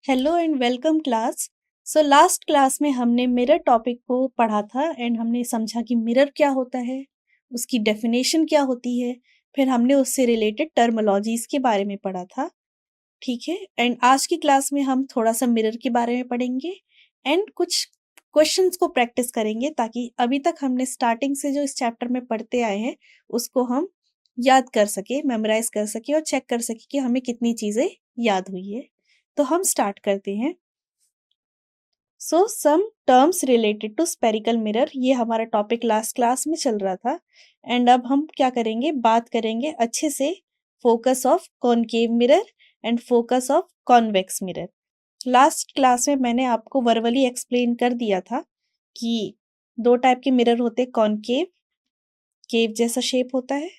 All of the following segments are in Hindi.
Hello and welcome class. So last class में हमने मिरर टॉपिक को पढ़ा था एंड हमने समझा कि मिरर क्या होता है, उसकी डेफिनेशन क्या होती है, फिर हमने उससे रिलेटेड टर्मोलॉजीज के बारे में पढ़ा था। ठीक है, एंड आज की क्लास में हम थोड़ा सा मिरर के बारे में पढ़ेंगे एंड कुछ क्वेश्चंस को प्रैक्टिस करेंगे ताकि अभी तक हमने स्टार्टिंग से जो इस चैप्टर में पढ़ते आए हैं उसको हम याद कर सके, मेमोराइज कर सके और चेक कर सके कि हमें कितनी चीज़ें याद हुई है। तो हम स्टार्ट करते हैं। So some terms related to spherical mirror, ये हमारा टॉपिक लास्ट क्लास में चल रहा था एंड अब हम क्या करेंगे, बात करेंगे अच्छे से focus of concave mirror and focus of convex mirror. Last class में मैंने आपको वर्बली एक्सप्लेन कर दिया था कि दो टाइप के मिरर होते हैं, कॉनकेव, केव जैसा शेप होता है,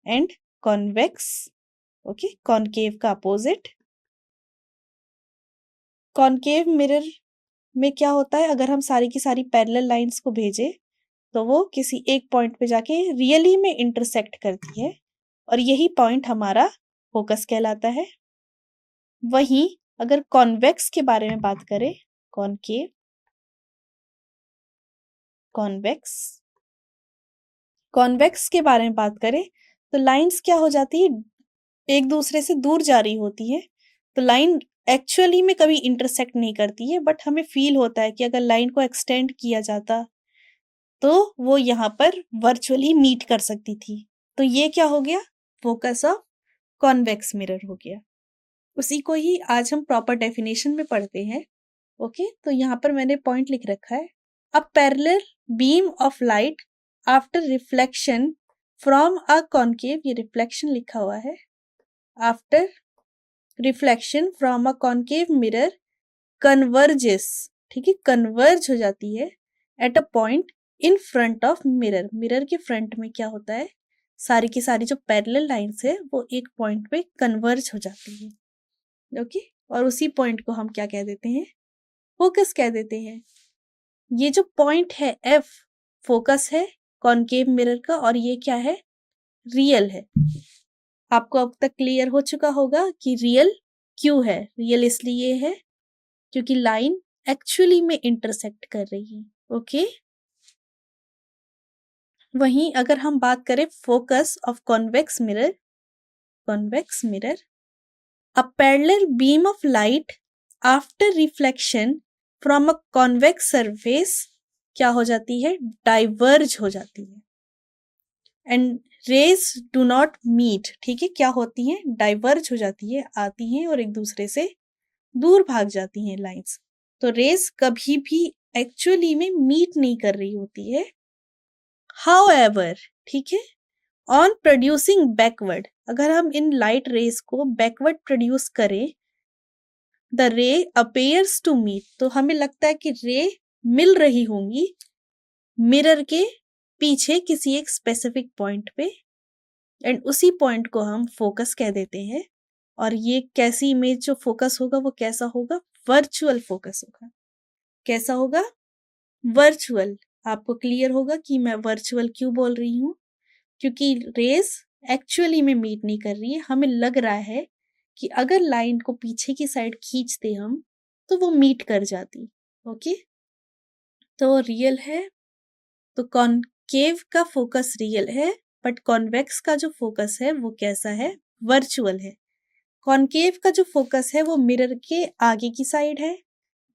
एंड कॉन्वेक्स। ओके, कॉनकेव का अपोजिट। कॉनकेव मिरर में क्या होता है, अगर हम सारी की सारी पैरेलल लाइंस को भेजें तो वो किसी एक पॉइंट पे जाके रियली में इंटरसेक्ट करती है और यही पॉइंट हमारा फोकस कहलाता है। वहीं अगर कॉन्वेक्स के बारे में बात करें, कॉनकेव, कॉन्वेक्स, कॉन्वेक्स के बारे में बात करें तो लाइंस क्या हो जाती है, एक दूसरे से दूर जा रही होती है। तो लाइन एक्चुअली में कभी इंटरसेक्ट नहीं करती है, बट हमें फील होता है कि अगर लाइन को एक्सटेंड किया जाता तो वो यहाँ पर वर्चुअली मीट कर सकती थी। तो ये क्या हो गया, फोकस ऑफ कॉन्वेक्स मिरर हो गया। उसी को ही आज हम प्रॉपर डेफिनेशन में पढ़ते हैं। ओके, तो यहाँ पर मैंने पॉइंट लिख रखा है, अ parallel beam of light after reflection from a concave, ये रिफ्लेक्शन लिखा हुआ है, after reflection from a concave mirror converges, ठीक है, कन्वर्ज हो जाती है at a point in front of mirror. Mirror के फ्रंट में क्या होता है, सारी की सारी जो पैरेलल लाइंस है वो एक पॉइंट पे कन्वर्ज हो जाती है। ओके, और उसी पॉइंट को हम क्या कह देते हैं, फोकस कह देते हैं। ये जो पॉइंट है एफ, फोकस है कॉनकेव मिरर का, और ये क्या है, रियल है। आपको अब तक क्लियर हो चुका होगा कि रियल क्यों है। रियल इसलिए है क्योंकि लाइन एक्चुअली में इंटरसेक्ट कर रही है। ओके, वहीं अगर हम बात करें focus of convex mirror, convex mirror, a parallel beam of light after reflection from a convex surface क्या हो जाती है, डाइवर्ज हो जाती है and rays do not meet. ठीक है, क्या होती है, डाइवर्ज हो जाती है, आती हैं और एक दूसरे से दूर भाग जाती हैं लाइंस। तो रेज कभी भी एक्चुअली में मीट नहीं कर रही होती है। हाउएवर, ठीक है, ऑन प्रोड्यूसिंग बैकवर्ड, अगर हम इन लाइट रेज को बैकवर्ड प्रोड्यूस करें, the ray appears to meet, तो हमें लगता है कि रे मिल रही होंगी मिरर के पीछे किसी एक स्पेसिफिक पॉइंट पे, एंड उसी पॉइंट को हम फोकस कह देते हैं। और ये कैसी इमेज जो फोकस होगा वो कैसा होगा, वर्चुअल फोकस होगा। कैसा होगा, वर्चुअल। आपको क्लियर होगा कि मैं वर्चुअल क्यों बोल रही हूँ, क्योंकि रेस एक्चुअली में मीट नहीं कर रही है। हमें लग रहा है कि अगर लाइन को पीछे की साइड खींचते हम तो वो मीट कर जाती। ओके, तो रियल है, तो कॉनकेव का फोकस रियल है, बट कॉन्वेक्स का जो फोकस है वो कैसा है, वर्चुअल है। कॉनकेव का जो फोकस है वो मिरर के आगे की साइड है,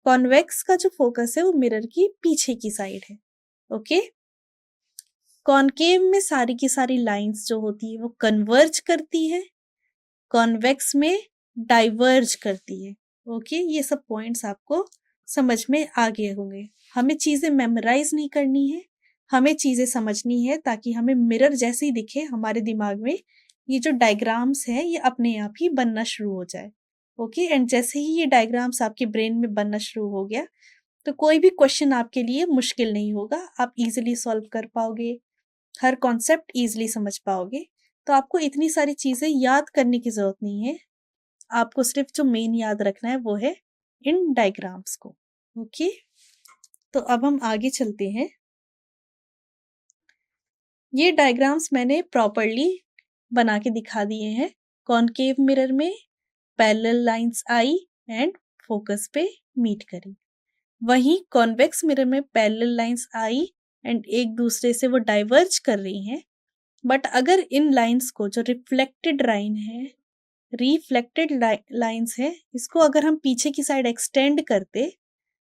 कॉन्वेक्स का जो फोकस है वो मिरर की पीछे की साइड है। ओके, कॉनकेव में सारी की सारी लाइंस जो होती है वो कन्वर्ज करती है, कॉन्वेक्स में डाइवर्ज करती है। ओके, ये सब पॉइंट्स आपको समझ में आ गए होंगे। हमें चीजें मेमोराइज नहीं करनी है, हमें चीजें समझनी है ताकि हमें मिरर जैसे ही दिखे हमारे दिमाग में ये जो डायग्राम्स है ये अपने आप ही बनना शुरू हो जाए। ओके, एंड जैसे ही ये डायग्राम्स आपके ब्रेन में बनना शुरू हो गया तो कोई भी क्वेश्चन आपके लिए मुश्किल नहीं होगा, आप इजीली सॉल्व कर पाओगे, हर कॉन्सेप्ट इजीली समझ पाओगे। तो आपको इतनी सारी चीजें याद करने की जरूरत नहीं है, आपको सिर्फ जो मेन याद रखना है वो है इन डायग्राम्स को। ओके, तो अब हम आगे चलते हैं। ये डायग्राम्स मैंने प्रॉपरली बना के दिखा दिए हैं। कॉनकेव मिरर में parallel lines I and focus पे मीट करी। वहीं कॉन्वेक्स मिरर में पैरेलल लाइंस आई एंड एक दूसरे से वो डाइवर्ज कर रही हैं, बट अगर इन लाइंस को जो रिफ्लेक्टेड लाइंस है, इसको अगर हम पीछे की साइड एक्सटेंड करते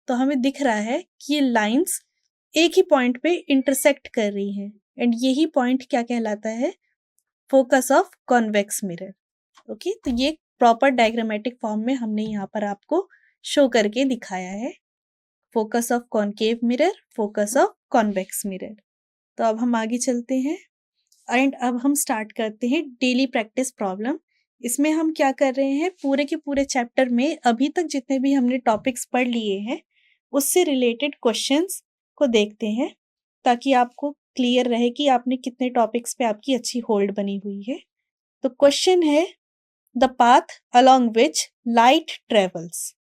तो हमें दिख रहा है कि ये लाइंस एक ही पॉइंट पे इंटरसेक्ट कर रही हैं एंड यही पॉइंट क्या कहलाता है, focus of convex mirror. Okay, तो ये प्रॉपर डायग्रामेटिक फॉर्म में हमने यहाँ पर आपको शो करके दिखाया है, focus of concave mirror, focus of convex mirror. तो अब हम आगे चलते हैं एंड अब हम स्टार्ट करते हैं डेली प्रैक्टिस प्रॉब्लम। इसमें हम क्या कर रहे हैं, पूरे के पूरे चैप्टर में अभी तक जितने भी हमने टॉपिक्स पढ़ लिए हैं उससे रिलेटेड क्वेश्चंस को देखते हैं, ताकि आपको क्लियर रहे कि आपने कितने टॉपिक्स पे आपकी अच्छी होल्ड बनी हुई है। तो क्वेश्चन है, the path along which light travels,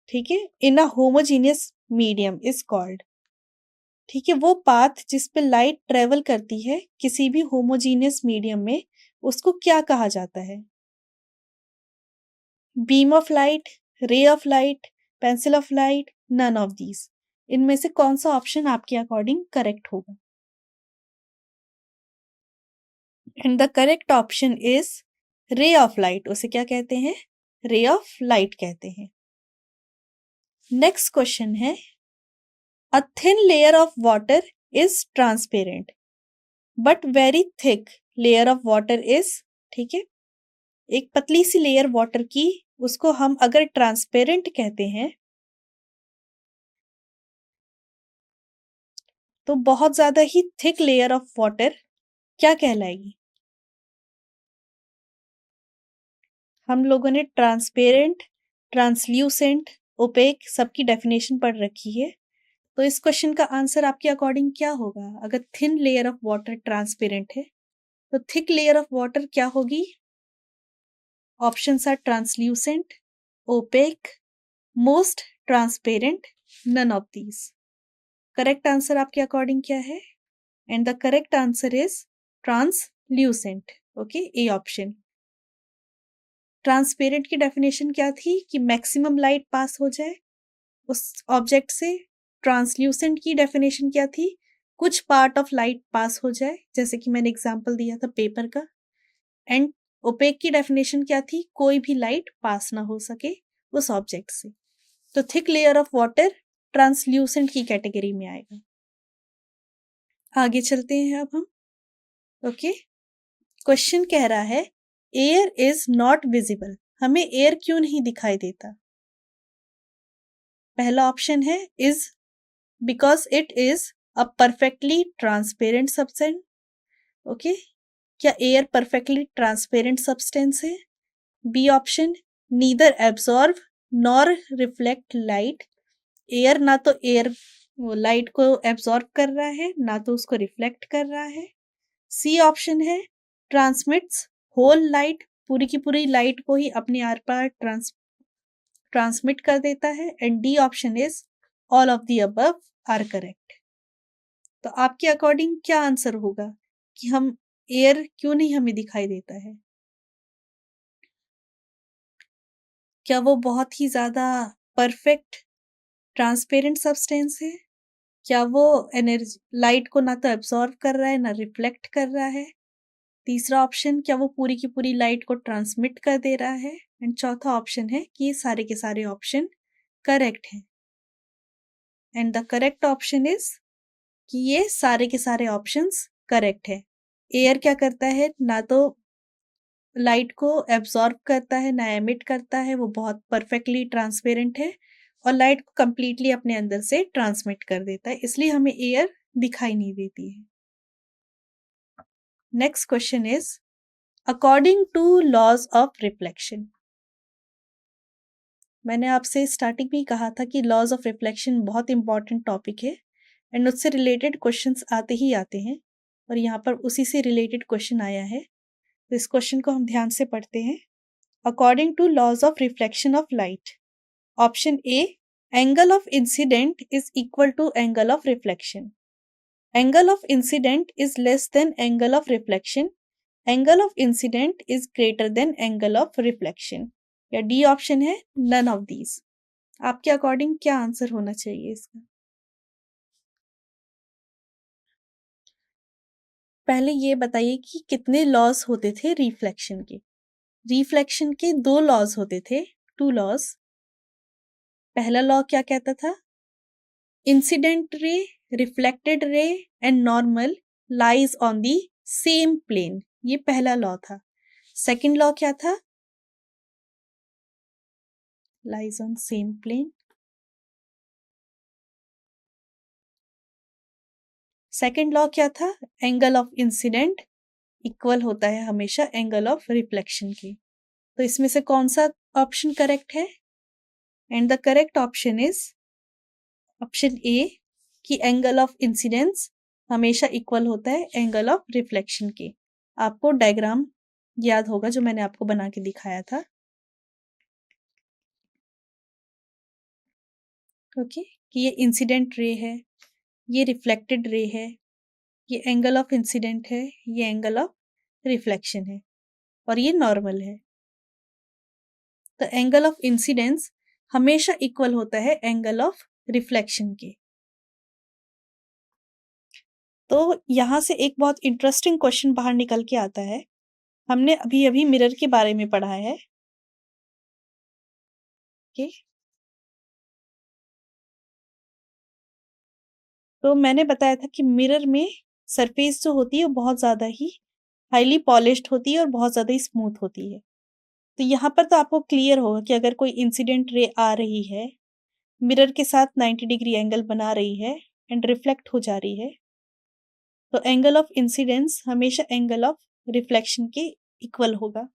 ठीक है, in a homogeneous medium is called. ठीक है, वो पाथ जिस पे लाइट ट्रेवल करती है किसी भी होमोजीनियस मीडियम में, उसको क्या कहा जाता है? Beam of light, ray of light, pencil of light, none of these. इनमें से कौन सा ऑप्शन आपके अकॉर्डिंग करेक्ट होगा? And the correct option is ray of light. उसे क्या कहते हैं? रे ऑफ लाइट कहते हैं। नेक्स्ट क्वेश्चन है, a thin layer of water is transparent but very thick layer of water is, ठीक है, एक पतली सी लेयर वाटर की, उसको हम अगर ट्रांसपेरेंट कहते हैं तो बहुत ज्यादा ही थिक लेयर ऑफ वाटर क्या कहलाएगी? हम लोगों ने ट्रांसपेरेंट, ट्रांसल्यूसेंट, ओपेक सबकी डेफिनेशन पढ़ रखी है, तो इस क्वेश्चन का आंसर आपके अकॉर्डिंग क्या होगा? अगर thin layer of water transparent है तो थिक लेयर ऑफ वाटर क्या होगी? Options are translucent, opaque, most transparent, none of these. Correct answer आपके अकॉर्डिंग क्या है? And the correct answer is translucent. Okay, A option. Transparent की डेफिनेशन क्या थी? कि मैक्सिमम लाइट पास हो जाए उस ऑब्जेक्ट से। ट्रांसल्यूसेंट की डेफिनेशन क्या थी? कुछ पार्ट ऑफ लाइट पास हो जाए, जैसे कि मैंने एग्जांपल दिया था पेपर का। एंड ओपेक की डेफिनेशन क्या थी? कोई भी लाइट पास ना हो सके उस ऑब्जेक्ट से। तो thick layer of water translucent की कैटेगरी में आएगा। आगे चलते हैं अब हम। ओके, क्वेश्चन कह रहा है, एयर इज नॉट विजिबल। हमें एयर क्यों नहीं दिखाई देता? पहला ऑप्शन है is because it is a perfectly transparent substance. Okay, क्या एयर परफेक्टली ट्रांसपेरेंट सब्सटेंस है? B option, neither absorb nor reflect light. Air ना तो लाइट को एब्सॉर्ब कर रहा है, ना तो उसको रिफ्लेक्ट कर रहा है। सी ऑप्शन है, ट्रांसमिट्स होल लाइट, पूरी की पूरी लाइट को ही अपने आर पार ट्रांसमिट कर देता है। And D option is all of the above are correct. तो आपके अकॉर्डिंग क्या आंसर होगा कि हम एयर क्यों नहीं हमें दिखाई देता है? क्या वो बहुत ही ज्यादा परफेक्ट ट्रांसपेरेंट सब्सटेंस है? क्या वो एनर्जी लाइट को ना तो एब्सॉर्ब कर रहा है ना रिफ्लेक्ट कर रहा है? तीसरा ऑप्शन, क्या वो पूरी की पूरी लाइट को ट्रांसमिट कर दे रहा है? एंड चौथा ऑप्शन है कि ये सारे के सारे ऑप्शन करेक्ट हैं। And the correct option is कि ये सारे के सारे ऑप्शंस करेक्ट है। एयर क्या करता है? ना तो लाइट को एब्सॉर्ब करता है ना एमिट करता है, वो बहुत परफेक्टली ट्रांसपेरेंट है और लाइट को कंप्लीटली अपने अंदर से ट्रांसमिट कर देता है, इसलिए हमें एयर दिखाई नहीं देती है। Next question is, according to laws of reflection. मैंने आपसे स्टार्टिंग में ही कहा था कि लॉज ऑफ रिफ्लेक्शन बहुत इंपॉर्टेंट टॉपिक है एंड उससे रिलेटेड क्वेश्चंस आते ही आते हैं, और यहाँ पर उसी से रिलेटेड क्वेश्चन आया है। तो इस क्वेश्चन को हम ध्यान से पढ़ते हैं। According to laws of reflection of light, option A, angle of incidence is equal to angle of reflection, angle of incidence is less than angle of reflection, angle of incidence is greater than angle of reflection. या डी ऑप्शन है नन ऑफ दीज? आपके अकॉर्डिंग क्या आंसर होना चाहिए इसका? पहले ये बताइए कि कितने लॉज होते थे रिफ्लेक्शन के? रिफ्लेक्शन के 2 लॉज होते थे, 2 लॉज। पहला लॉ क्या कहता था? Incident ray, reflected ray and normal lies on the same plane, ये पहला लॉ था। सेकंड लॉ क्या था? Lies on same plane. Second law क्या था? एंगल ऑफ इंसिडेंट इक्वल होता है हमेशा एंगल ऑफ रिफ्लेक्शन के। तो इसमें से कौन सा ऑप्शन करेक्ट है? And the correct option is option A कि एंगल ऑफ इंसिडेंस हमेशा इक्वल होता है एंगल ऑफ रिफ्लेक्शन के। आपको डायग्राम याद होगा जो मैंने आपको बना के दिखाया था। ओके, कि ये इंसिडेंट रे है, ये रिफ्लेक्टेड रे है, ये एंगल ऑफ इंसिडेंट है, ये एंगल ऑफ रिफ्लेक्शन है और ये नॉर्मल है। तो एंगल ऑफ इंसिडेंस हमेशा इक्वल होता है एंगल ऑफ रिफ्लेक्शन के। तो यहां से एक बहुत इंटरेस्टिंग क्वेश्चन बाहर निकल के आता है। हमने अभी अभी मिरर के बारे में पढ़ा है। ओके, तो मैंने बताया था कि मिरर में सरफेस जो होती है वो बहुत ज्यादा ही हाईली पॉलिश्ड होती है और बहुत ज्यादा ही स्मूथ होती है। तो यहाँ पर तो आपको क्लियर होगा कि अगर कोई इंसिडेंट रे आ रही है, मिरर के साथ 90 डिग्री एंगल बना रही है एंड रिफ्लेक्ट हो जा रही है, तो एंगल ऑफ इंसिडेंस हमेशा एंगल ऑफ रिफ्लेक्शन के इक्वल होगा।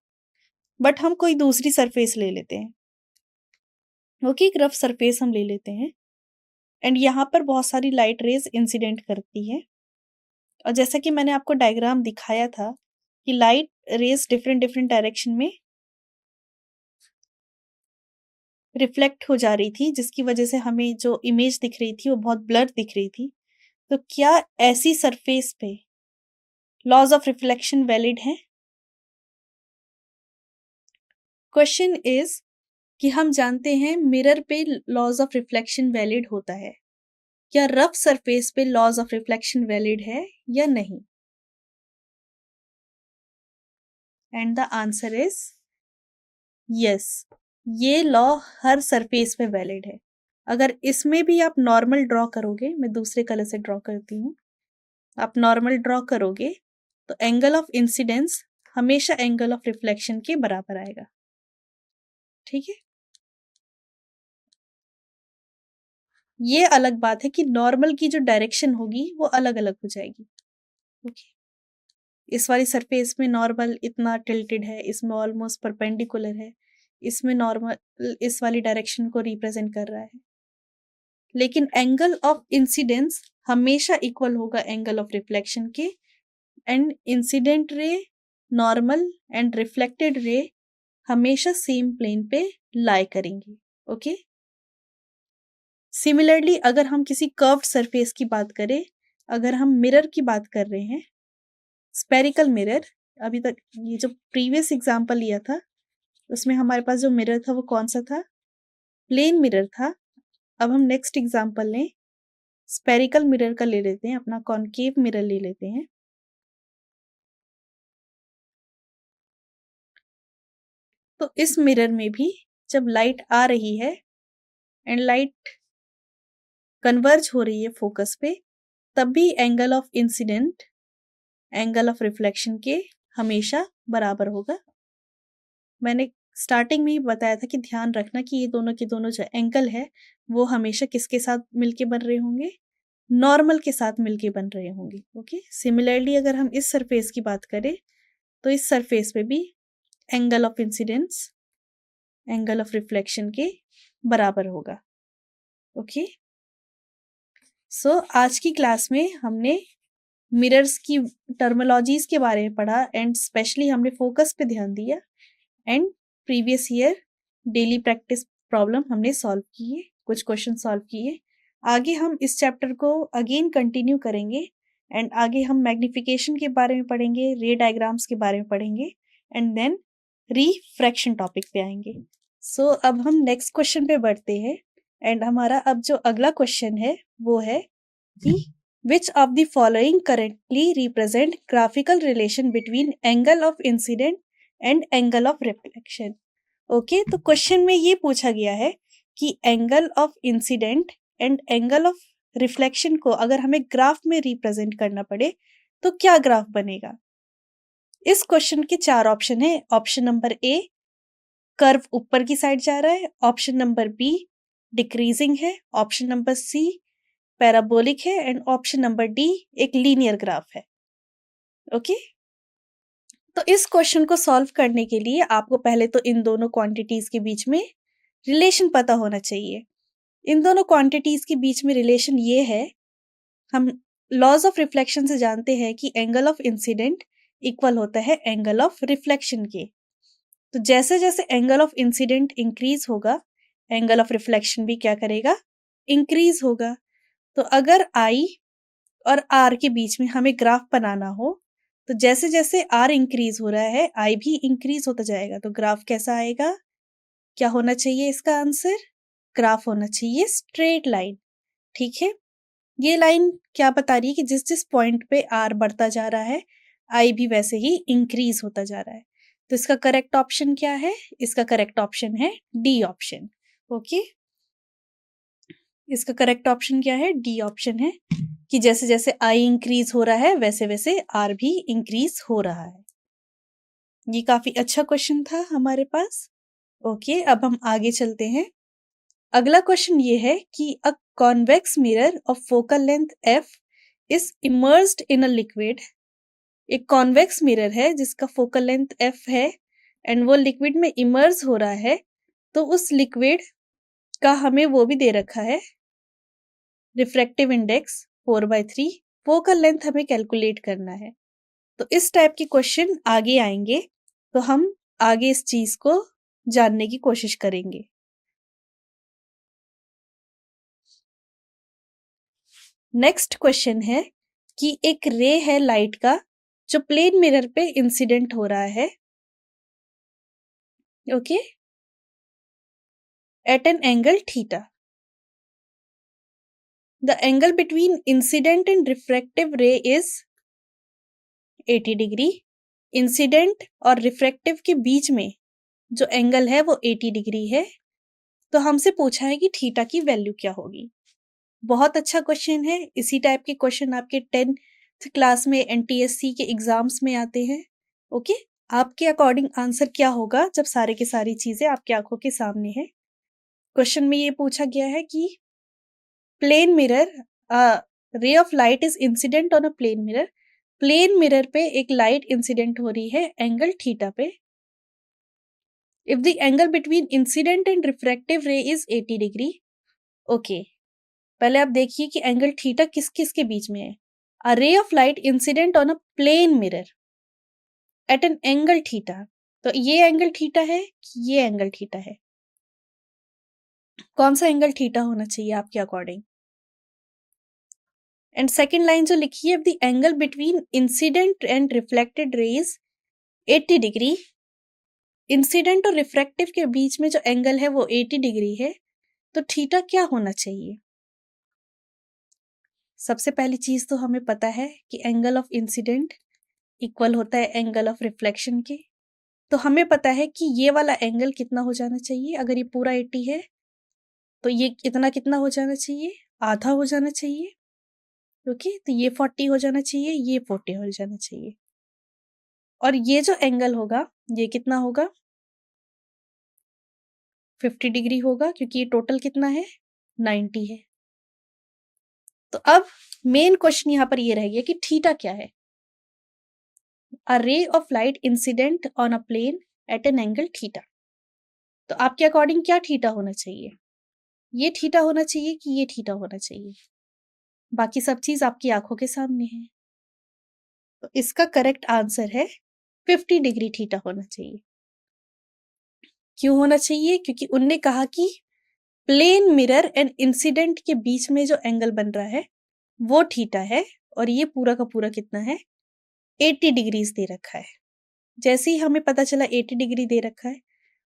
बट हम कोई दूसरी सरफेस ले लेते हैं। ओके, एक रफ सरफेस हम ले लेते हैं एंड यहाँ पर बहुत सारी लाइट रेज इंसिडेंट करती है। और जैसा कि मैंने आपको डायग्राम दिखाया था कि light rays different different direction में रिफ्लेक्ट हो जा रही थी, जिसकी वजह से हमें जो इमेज दिख रही थी वो बहुत ब्लर दिख रही थी। तो क्या ऐसी सरफेस पे लॉज ऑफ रिफ्लेक्शन वैलिड है? क्वेश्चन इज कि हम जानते हैं मिरर पे लॉज ऑफ रिफ्लेक्शन वैलिड होता है, क्या रफ सरफेस पे लॉज ऑफ रिफ्लेक्शन वैलिड है या नहीं? And the answer is yes, ये लॉ हर सरफेस पे वैलिड है। अगर इसमें भी आप नॉर्मल ड्रॉ करोगे, मैं दूसरे कलर से ड्रॉ करती हूँ, आप नॉर्मल ड्रॉ करोगे तो एंगल ऑफ इंसिडेंस हमेशा एंगल ऑफ रिफ्लेक्शन के बराबर आएगा। ठीक है, ये अलग बात है कि नॉर्मल की जो डायरेक्शन होगी वो अलग अलग हो जाएगी। ओके, इस वाली सरफेस में नॉर्मल इतना टिल्टेड है, इसमें ऑलमोस्ट परपेंडिकुलर है, इसमें नॉर्मल इस वाली डायरेक्शन को रिप्रेजेंट कर रहा है, लेकिन एंगल ऑफ इंसिडेंस हमेशा इक्वल होगा एंगल ऑफ रिफ्लेक्शन के। And incident ray, normal and reflected ray हमेशा सेम प्लेन पे लाई करेंगे। ओके, सिमिलरली अगर हम किसी कर्व्ड सरफेस की बात करें, अगर हम मिरर की बात कर रहे हैं, स्पेरिकल मिरर, अभी तक ये जो प्रीवियस एग्जांपल लिया था उसमें हमारे पास जो मिरर था वो कौन सा था? प्लेन मिरर था। अब हम नेक्स्ट एग्जांपल लें, स्पेरिकल मिरर का ले लेते हैं, अपना कॉनकेव मिरर ले लेते हैं। तो इस मिरर में भी जब लाइट आ रही है एंड लाइट कन्वर्ज हो रही है फोकस पे, तब भी angle of incident angle of reflection के हमेशा बराबर होगा। मैंने स्टार्टिंग में ही बताया था कि ध्यान रखना कि ये दोनों के दोनों जो एंगल है वो हमेशा किसके साथ मिलके बन रहे होंगे? नॉर्मल के साथ मिलके बन रहे होंगे। ओके, सिमिलरली अगर हम इस सरफेस की बात करें तो इस सरफेस पे भी angle of incidence angle of reflection के बराबर होगा। ओके, सो आज की क्लास में हमने मिरर्स की टर्मिनोलॉजीज के बारे में पढ़ा एंड स्पेशली हमने फोकस पे ध्यान दिया and previous year daily practice problem हमने सॉल्व किए, कुछ क्वेश्चन सॉल्व किए। आगे हम इस चैप्टर को अगेन कंटिन्यू करेंगे एंड आगे हम मैग्निफिकेशन के बारे में पढ़ेंगे, रे डायग्राम्स के बारे में पढ़ेंगे एंड देन रिफ्रैक्शन टॉपिक पे आएंगे। सो अब हम नेक्स्ट क्वेश्चन पे बढ़ते हैं एंड हमारा अब जो अगला क्वेश्चन है वो है कि which of the following correctly represent graphical relation between angle of incident and angle of reflection? Okay तो क्वेश्चन में ये पूछा गया है कि angle of incidence and angle of reflection को अगर हमें ग्राफ में रिप्रेजेंट करना पड़े तो क्या ग्राफ बनेगा। इस क्वेश्चन के 4 ऑप्शन है। ऑप्शन नंबर ए कर्व ऊपर की साइड जा रहा है, ऑप्शन नंबर बी डिक्रीजिंग है, ऑप्शन नंबर सी पैराबोलिक है एंड ऑप्शन नंबर डी एक लीनियर ग्राफ है। ओके तो इस क्वेश्चन को सॉल्व करने के लिए आपको पहले तो इन दोनों क्वांटिटीज के बीच में रिलेशन पता होना चाहिए। इन दोनों क्वांटिटीज के बीच में रिलेशन ये है, हम लॉज ऑफ रिफ्लेक्शन से जानते हैं कि एंगल ऑफ इंसिडेंट इक्वल होता है एंगल ऑफ रिफ्लेक्शन के। तो जैसे जैसे एंगल ऑफ इंसिडेंट इंक्रीज होगा एंगल ऑफ रिफ्लेक्शन भी क्या करेगा, इंक्रीज होगा। तो अगर I और R के बीच में हमें ग्राफ बनाना हो तो जैसे जैसे R इंक्रीज हो रहा है I भी इंक्रीज होता जाएगा। तो ग्राफ कैसा आएगा, क्या होना चाहिए इसका आंसर, ग्राफ होना चाहिए स्ट्रेट लाइन। ठीक है, ये लाइन क्या बता रही है कि जिस जिस पॉइंट पे R बढ़ता जा रहा है I भी वैसे ही इंक्रीज होता जा रहा है। तो इसका करेक्ट ऑप्शन क्या है, इसका करेक्ट ऑप्शन है डी ऑप्शन। ओके इसका करेक्ट ऑप्शन क्या है, डी ऑप्शन है कि जैसे जैसे I इंक्रीज हो रहा है वैसे वैसे R भी इंक्रीज हो रहा है। ये काफी अच्छा क्वेश्चन था हमारे पास। ओके अब हम आगे चलते हैं। अगला क्वेश्चन ये है कि a convex mirror of focal length f is immersed in a liquid. एक कॉन्वेक्स मिरर है जिसका फोकल लेंथ f है एंड वो लिक्विड में इमर्ज हो रहा है। तो उस लिक्विड का हमें वो भी दे रखा है रिफ्रैक्टिव इंडेक्स 4/3, फोकल लेंथ हमें कैलकुलेट करना है। तो इस टाइप के क्वेश्चन आगे आएंगे तो हम आगे इस चीज को जानने की कोशिश करेंगे। नेक्स्ट क्वेश्चन है कि एक रे है लाइट का जो प्लेन मिरर पे इंसिडेंट हो रहा है। Okay at an angle theta. The angle between incident and refractive ray is 80 degree. Incident और रिफ्रैक्टिव के बीच में जो एंगल है वो 80 डिग्री है। तो हमसे पूछा है कि थीटा की वैल्यू क्या होगी। बहुत अच्छा क्वेश्चन है। इसी टाइप के क्वेश्चन आपके 10th क्लास में NTSC के एग्जाम्स में आते हैं। ओके आपके अकॉर्डिंग आंसर क्या होगा जब सारे की सारी चीजें आपकी आंखों के सामने है। क्वेश्चन में ये पूछा गया है कि plane mirror ray of light is incident on a plane mirror. Plane mirror पे एक लाइट इंसिडेंट हो रही है एंगल थीटा पे। If the angle between incident and refractive ray is 80 degree. Okay पहले आप देखिए कि एंगल थीटा किस किस के बीच में है। A ray of light incident on a plane mirror at an angle theta. तो ये एंगल थीटा है कि ये एंगल थीटा है, कौन सा एंगल थीटा होना चाहिए आपके अकॉर्डिंग। एंड सेकेंड लाइन जो लिखी है, the angle between incident and reflected raise 80 degree. Incident और रिफ्रैक्टिव के बीच में जो एंगल है वो 80 डिग्री है। तो थीटा क्या होना चाहिए। सबसे पहली चीज तो हमें पता है कि एंगल ऑफ इंसिडेंट इक्वल होता है एंगल ऑफ रिफ्लेक्शन के। तो हमें पता है कि ये वाला एंगल कितना हो जाना चाहिए, अगर ये पूरा 80 है तो ये इतना कितना हो जाना चाहिए, आधा हो जाना चाहिए। ओके तो ये 40 हो जाना चाहिए, ये 40 हो जाना चाहिए। और ये जो एंगल होगा ये कितना होगा, 50 डिग्री होगा क्योंकि ये टोटल कितना है 90 है। तो अब मेन क्वेश्चन यहां पर ये रह गया कि थीटा क्या है। A ray of light incident on a plane at an angle theta. तो आपके अकॉर्डिंग क्या थीटा होना चाहिए, ये थीटा होना चाहिए कि ये थीटा होना चाहिए। बाकी सब चीज आपकी आंखों के सामने है। तो इसका करेक्ट आंसर है 50 डिग्री थीटा होना चाहिए। क्यों होना चाहिए, क्योंकि उनने कहा कि प्लेन मिरर एंड इंसिडेंट के बीच में जो एंगल बन रहा है वो थीटा है और ये पूरा का पूरा कितना है 80 डिग्रीज दे रखा है। जैसे ही हमें पता चला 80 डिग्री दे रखा है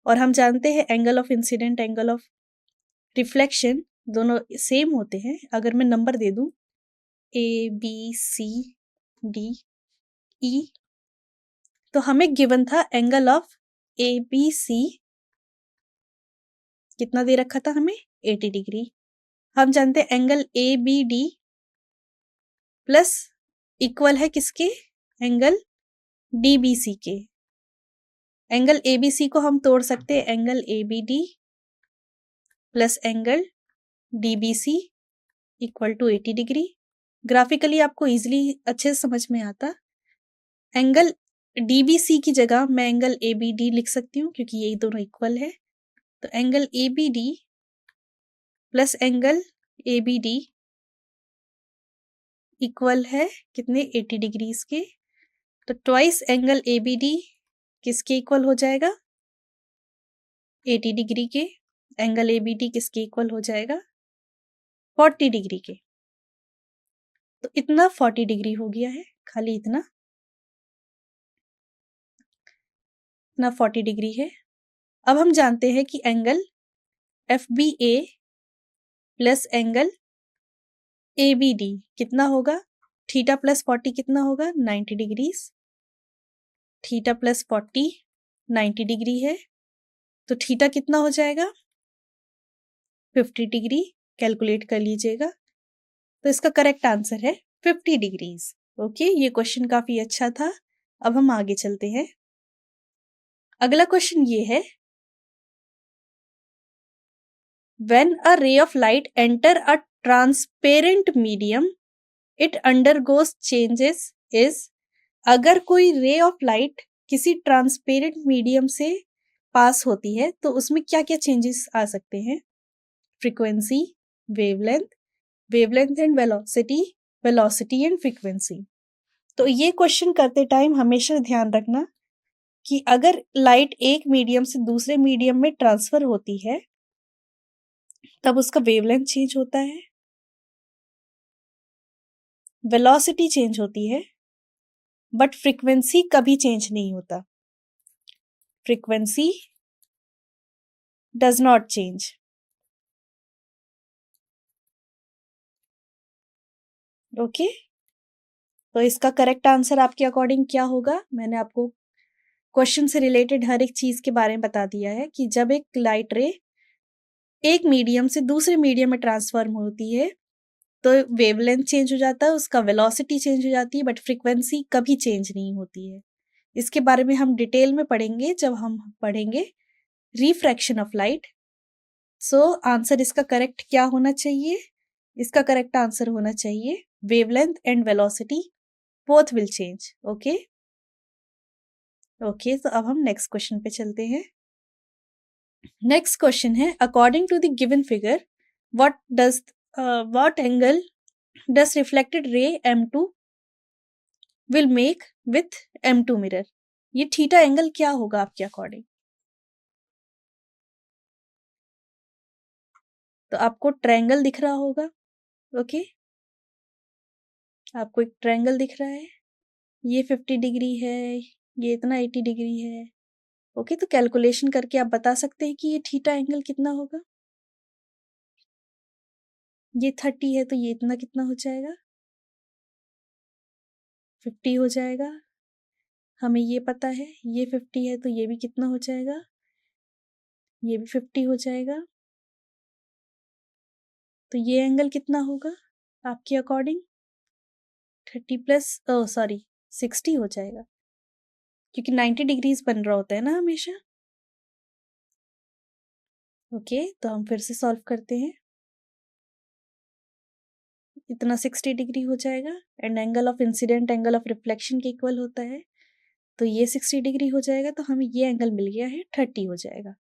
और हम जानते हैं angle of incident, angle of reflection दोनों सेम होते हैं। अगर मैं नंबर दे दूं ABCDE, तो हमें गिवन था एंगल ऑफ ABC कितना दे रखा था हमें 80 डिग्री। हम जानते हैं एंगल ABD प्लस इक्वल है किसके, एंगल DBC के। एंगल ABC को हम तोड़ सकते हैं angle ABD plus angle DBC equal to 80 degree. Graphically आपको इजीली अच्छे से समझ में आता। एंगल DBC की जगह मैं एंगल ABD लिख सकती हूँ क्योंकि ये दोनों इक्वल है। तो angle ABD plus angle ABD equal है कितने 80 डिग्रीज के। तो ट्वाइस एंगल ABD किसके इक्वल हो जाएगा 80 डिग्री के। एंगल ABD किसके इक्वल हो जाएगा 40 डिग्री के। तो इतना 40 डिग्री हो गया है, खाली इतना 40 डिग्री है। अब हम जानते हैं कि angle FBA plus angle ABD कितना होगा, थीटा प्लस 40 कितना होगा 90 डिग्रीज। थीटा प्लस 40 90 डिग्री है, तो थीटा कितना हो जाएगा 50 डिग्री। कैलकुलेट कर लीजिएगा। तो इसका करेक्ट आंसर है 50 डिग्रीज। ओके, ये क्वेश्चन काफी अच्छा था। अब हम आगे चलते हैं। अगला क्वेश्चन ये है, when a ray of light enter a transparent medium it undergoes changes is. अगर कोई रे ऑफ लाइट किसी ट्रांसपेरेंट मीडियम से पास होती है तो उसमें क्या क्या चेंजेस आ सकते हैं, frequency, wavelength, wavelength and velocity, velocity and frequency. तो ये क्वेश्चन करते टाइम हमेशा ध्यान रखना कि अगर लाइट एक मीडियम से दूसरे मीडियम में ट्रांसफर होती है तब उसका वेवलेंथ चेंज होता है, वेलोसिटी चेंज होती है, बट फ्रीक्वेंसी कभी चेंज नहीं होता। Frequency does not change. Okay, तो इसका करेक्ट आंसर आपके अकॉर्डिंग क्या होगा। मैंने आपको क्वेश्चन से रिलेटेड हर एक चीज के बारे में बता दिया है कि जब एक लाइट रे एक मीडियम से दूसरे मीडियम में ट्रांसफॉर्म होती है तो वेवलेंथ चेंज हो जाता है, उसका वेलोसिटी चेंज हो जाती है, बट फ्रीक्वेंसी कभी चेंज नहीं होती है। इसके बारे में हम डिटेल में पढ़ेंगे जब हम पढ़ेंगे refraction of light. So answer इसका करेक्ट क्या होना चाहिए, इसका करेक्ट आंसर होना चाहिए wavelength and velocity both will change. Okay okay, तो अब हम नेक्स्ट क्वेश्चन पे चलते हैं। नेक्स्ट क्वेश्चन है, according to the given figure what angle does reflected ray M2 will make with M2 mirror. ये थीटा एंगल क्या होगा आपके अकॉर्डिंग। तो आपको ट्रायंगल दिख रहा होगा। ओके, आपको एक ट्रायंगल दिख रहा है, ये 50 डिग्री है, ये इतना 80 डिग्री है। ओके, तो कैलकुलेशन करके आप बता सकते हैं कि ये थीटा एंगल कितना होगा। ये 30 है तो ये इतना कितना हो जाएगा 50 हो जाएगा। हमें ये पता है ये 50 है तो ये भी कितना हो जाएगा, ये भी 50 हो जाएगा। तो ये एंगल कितना होगा आपके अकॉर्डिंग 30 प्लस सॉरी 60 हो जाएगा, क्योंकि 90 डिग्रीज बन रहा होता है ना हमेशा। ओके, तो हम फिर से सॉल्व करते हैं। इतना 60 डिग्री हो जाएगा and angle of incident angle of reflection के इक्वल होता है, तो ये 60 डिग्री हो जाएगा, तो हमें ये एंगल मिल गया है 30 हो जाएगा।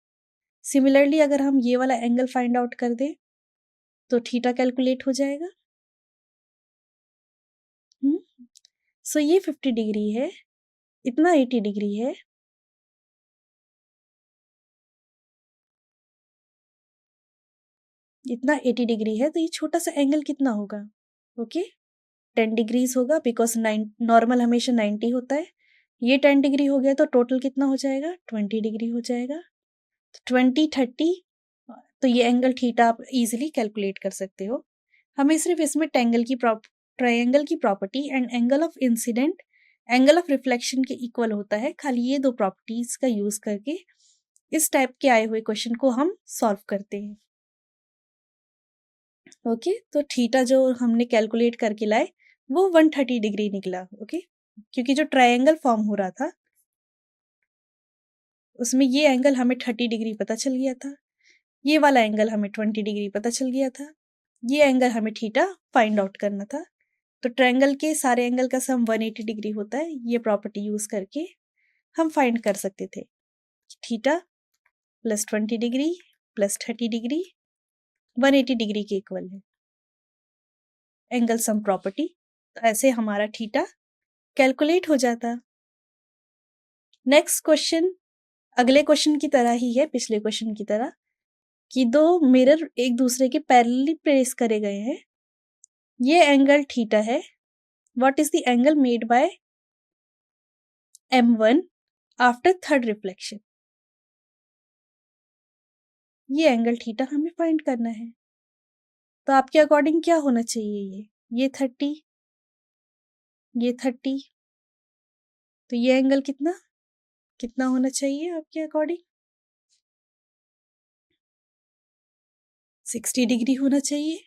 सिमिलरली अगर हम ये वाला एंगल फाइंड आउट कर दें तो थीटा कैलकुलेट हो जाएगा। सो ये 50 डिग्री है, इतना 80 डिग्री है, इतना 80 डिग्री है, तो ये छोटा सा एंगल कितना होगा ओके 10 डिग्रीज होगा, बिकॉज नॉर्मल हमेशा 90 होता है। ये 10 डिग्री हो गया तो टोटल कितना हो जाएगा 20 डिग्री हो जाएगा। 20 30, तो ये एंगल थीटा आप इजीली कैलकुलेट कर सकते हो। हमें सिर्फ इसमें ट्रायंगल की property and angle of incident, angle of reflection के इक्वल होता है। खाली ये दो प्रॉपर्टीज का यूज करके इस टाइप के आए हुए क्वेश्चन को हम सॉल्व करते हैं। ओके, तो थीटा जो हमने कैलकुलेट करके लाए वो 130 डिग्री निकला। ओके, क्योंकि जो ट्रायंगल फॉर्म हो रहा था उसमें ये एंगल हमें 30 डिग्री पता चल गया था, ये वाला एंगल हमें 20 डिग्री पता चल गया था, ये एंगल हमें थीटा फाइंड आउट करना था। तो ट्रायंगल के सारे एंगल का सम 180 डिग्री होता है। ये प्रॉपर्टी यूज करके हम फाइंड कर सकते थे theta plus 20 degree plus 30 degree 180 degree के इक्वल है एंगल सम प्रॉपर्टी। तो ऐसे हमारा थीटा कैलकुलेट हो जाता। नेक्स्ट क्वेश्चन अगले क्वेश्चन की तरह ही है, पिछले क्वेश्चन की तरह, कि दो मिरर एक दूसरे के पैरेलली प्लेस करे गए हैं। ये एंगल थीटा है। What is the angle made by M1 after third reflection. ये एंगल थीटा हमें फाइंड करना है। तो आपके अकॉर्डिंग क्या होना चाहिए? ये 30, ये 30, तो ये एंगल कितना कितना होना चाहिए आपके अकॉर्डिंग? 60 डिग्री होना चाहिए।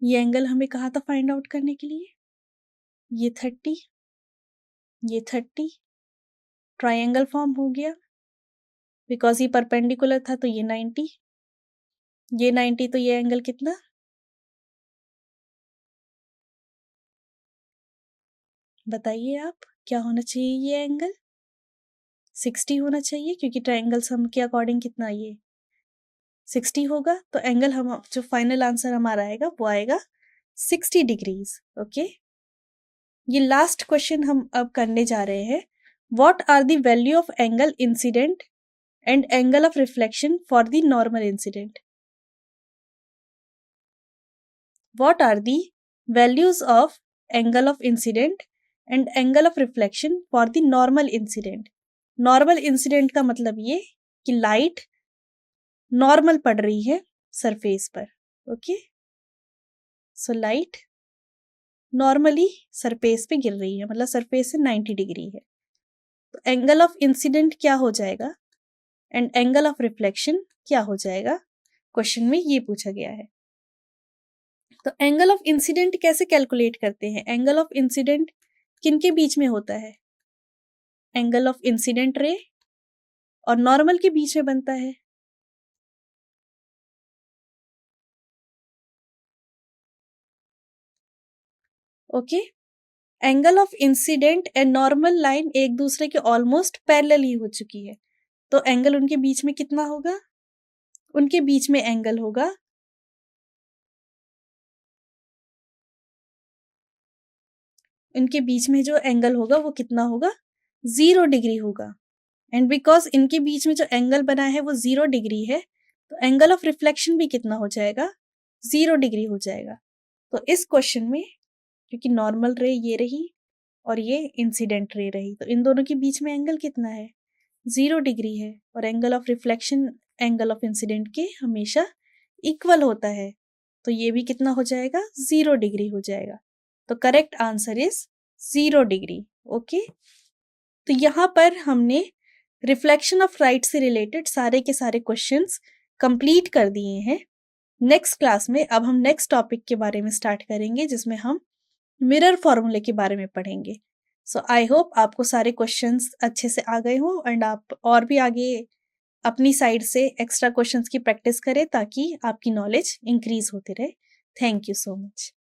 ये एंगल हमें कहा था फाइंड आउट करने के लिए? ये 30, ये 30, ट्रायंगल फॉर्म हो गया बिकॉज ये परपेंडिकुलर था। तो ये 90, ये 90, तो ये एंगल कितना? बताइए आप, क्या होना चाहिए? ये एंगल 60 होना चाहिए क्योंकि ट्रायंगल सम के अकॉर्डिंग कितना ये 60 होगा। तो एंगल हम जो फाइनल आंसर हमारा आएगा वो आएगा 60 डिग्रीज। ओके, ये लास्ट क्वेश्चन हम अब करने जा रहे हैं। What are the value of angle incident and angle of reflection for the normal incident? What are the values of angle of incidence and angle of reflection for the normal incident? Normal incident का मतलब ये कि लाइट नॉर्मल पड़ रही है सरफेस पर। Okay, so light normally surface पे गिर रही है, मतलब सरफेस से 90 डिग्री है। तो एंगल ऑफ इंसिडेंट क्या हो जाएगा एंड एंगल ऑफ रिफ्लेक्शन क्या हो जाएगा? क्वेश्चन में ये पूछा गया है। तो एंगल ऑफ इंसिडेंट कैसे कैलकुलेट करते हैं? एंगल ऑफ इंसिडेंट किनके बीच में होता है? एंगल ऑफ इंसिडेंट रे और नॉर्मल के बीच में बनता है। Okay, angle of incidence and normal line एक दूसरे के ऑलमोस्ट पैरेलल ही हो चुकी है। तो एंगल उनके बीच में कितना होगा? उनके बीच में एंगल होगा इनके बीच में जो एंगल होगा वो कितना होगा? 0 डिग्री होगा। एंड बिकॉज इनके बीच में जो एंगल बना है वो 0 डिग्री है, तो एंगल ऑफ रिफ्लेक्शन भी कितना हो जाएगा? 0 डिग्री हो जाएगा। तो इस क्वेश्चन में क्योंकि नॉर्मल रे ये रही और ये इंसिडेंट रे रही, तो इन दोनों के बीच में एंगल कितना है? 0 डिग्री है। और angle of reflection angle of incident के हमेशा इक्वल होता है, तो ये भी कितना हो जाएगा? 0 डिग्री हो जाएगा। तो correct answer is 0 degree. Okay, तो यहाँ पर हमने रिफ्लेक्शन ऑफ लाइट से रिलेटेड सारे के सारे क्वेश्चंस कंप्लीट कर दिए हैं। नेक्स्ट क्लास में अब हम नेक्स्ट टॉपिक के बारे में स्टार्ट करेंगे जिसमें हम मिरर फॉर्मूले के बारे में पढ़ेंगे। सो आई होप आपको सारे क्वेश्चंस अच्छे से आ गए हो एंड आप और भी आगे अपनी साइड से एक्स्ट्रा क्वेश्चंस की प्रैक्टिस करें ताकि आपकी नॉलेज इंक्रीज होती रहे। Thank you so much.